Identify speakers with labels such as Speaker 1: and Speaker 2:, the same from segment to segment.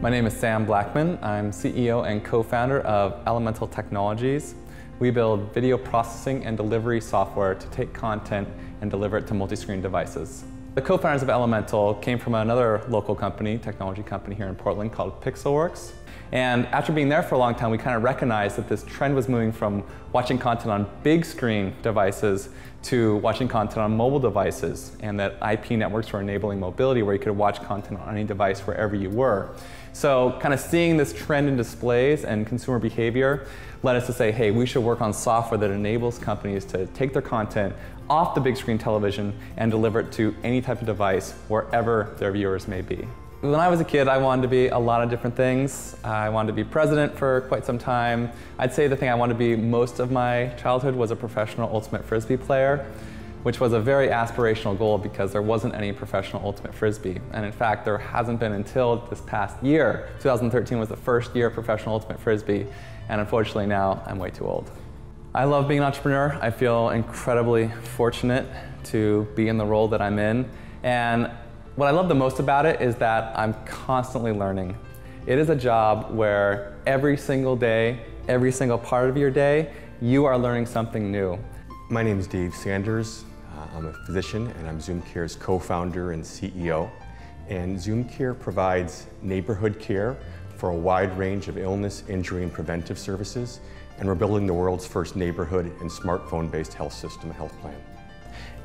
Speaker 1: My name is Sam Blackman. I'm CEO and co-founder of Elemental Technologies. We build video processing and delivery software to take content and deliver it to multi-screen devices. The co-founders of Elemental came from another local company, technology company here in Portland called Pixelworks. And after being there for a long time, we kind of recognized that this trend was moving from watching content on big screen devices to watching content on mobile devices, and that IP networks were enabling mobility where you could watch content on any device wherever you were. So kind of seeing this trend in displays and consumer behavior led us to say, hey, we should work on software that enables companies to take their content off the big screen television and deliver it to any type of device wherever their viewers may be. When I was a kid, I wanted to be a lot of different things. I wanted to be president for quite some time. I'd say the thing I wanted to be most of my childhood was a professional ultimate frisbee player, which was a very aspirational goal because there wasn't any professional ultimate frisbee. And in fact, there hasn't been until this past year. 2013 was the first year of professional ultimate frisbee, and unfortunately now I'm way too old. I love being an entrepreneur. I feel incredibly fortunate to be in the role that I'm in. And what I love the most about it is that I'm constantly learning. It is a job where every single day, every single part of your day, you are learning something new.
Speaker 2: My name is Dave Sanders. I'm a physician and I'm ZoomCare's co-founder and CEO. And ZoomCare provides neighborhood care for a wide range of illness, injury, and preventive services. And we're building the world's first neighborhood and smartphone-based health system and health plan.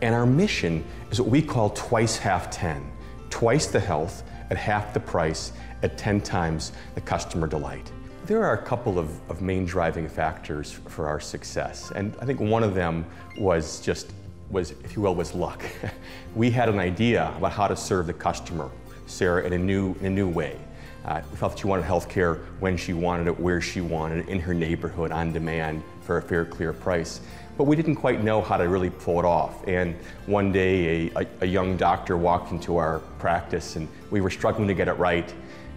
Speaker 2: And our mission is what we call twice half 10. Twice the health at half the price at 10 times the customer delight. There are a couple of main driving factors for our success. And I think one of them was, if you will, luck. We had an idea about how to serve the customer, Sarah, in a new way. We felt that she wanted healthcare when she wanted it, where she wanted it, in her neighborhood, on demand, for a fair, clear price. But we didn't quite know how to really pull it off. And one day, a young doctor walked into our practice and we were struggling to get it right.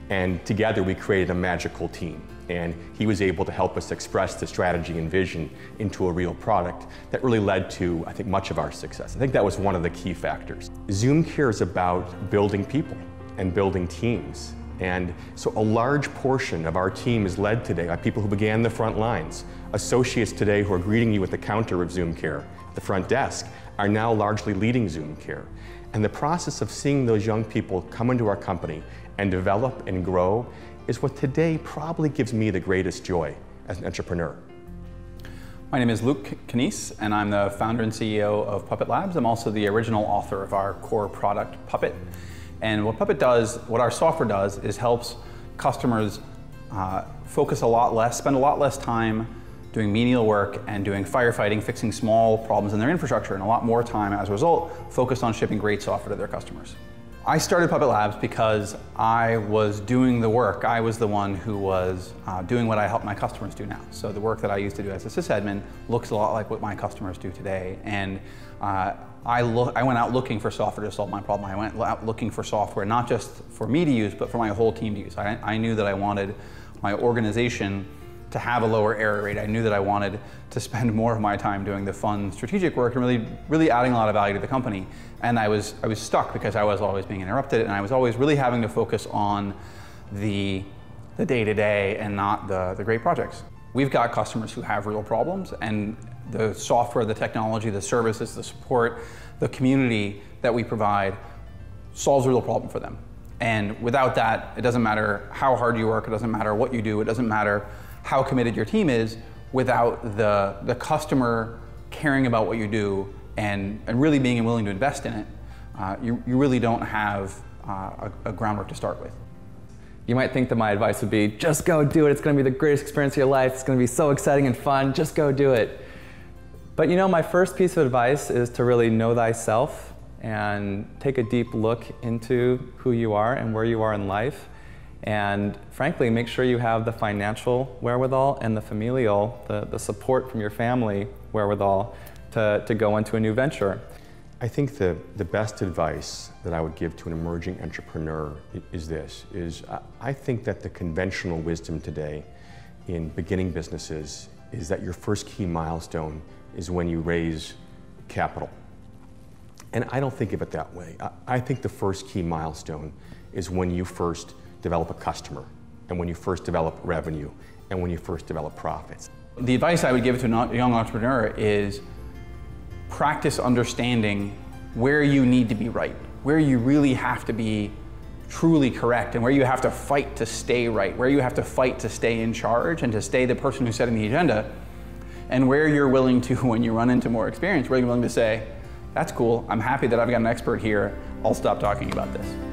Speaker 2: And together we created a magical team. And he was able to help us express the strategy and vision into a real product that really led to, I think, much of our success. I think that was one of the key factors. ZoomCare is about building people and building teams. And so a large portion of our team is led today by people who began the front lines. Associates today who are greeting you at the counter of ZoomCare, the front desk, are now largely leading ZoomCare. And the process of seeing those young people come into our company and develop and grow is what today probably gives me the greatest joy as an entrepreneur.
Speaker 3: My name is Kanies, and I'm the founder and CEO of Puppet Labs. I'm also the original author of our core product, Puppet. And what Puppet does, what our software does, is helps customers focus a lot less, spend a lot less time doing menial work and doing firefighting, fixing small problems in their infrastructure, and a lot more time, as a result, focused on shipping great software to their customers. I started Puppet Labs because I was doing the work. I was the one who was doing what I help my customers do now. So the work that I used to do as a sysadmin looks a lot like what my customers do today. And I went out looking for software to solve my problem. I went out looking for software, not just for me to use, but for my whole team to use. I knew that I wanted my organization to have a lower error rate. I knew that I wanted to spend more of my time doing the fun strategic work and really adding a lot of value to the company. And I was stuck because I was always being interrupted, and I was always really having to focus on the day-to-day and not the great projects. We've got customers who have real problems, and the software, the technology, the services, the support, the community that we provide solves a real problem for them. And without that, it doesn't matter how hard you work, it doesn't matter what you do, it doesn't matter how committed your team is, without the customer caring about what you do and really being willing to invest in it, you really don't have a groundwork to start with.
Speaker 1: You might think that my advice would be, just go do it. It's going to be the greatest experience of your life. It's going to be so exciting and fun. Just go do it. But you know, my first piece of advice is to really know thyself and take a deep look into who you are and where you are in life. And frankly, make sure you have the financial wherewithal and the familial, the support from your family wherewithal to go into a new venture.
Speaker 2: I think the best advice that I would give to an emerging entrepreneur is this, I think that the conventional wisdom today in beginning businesses is that your first key milestone is when you raise capital. And I don't think of it that way. I think the first key milestone is when you first develop a customer, and when you first develop revenue, and when you first develop profits.
Speaker 3: The advice I would give to a young entrepreneur is practice understanding where you need to be right, where you really have to be truly correct, and where you have to fight to stay right, where you have to fight to stay in charge and to stay the person who's setting the agenda, and where you're willing to, when you run into more experience, where you're willing to say, that's cool, I'm happy that I've got an expert here, I'll stop talking about this.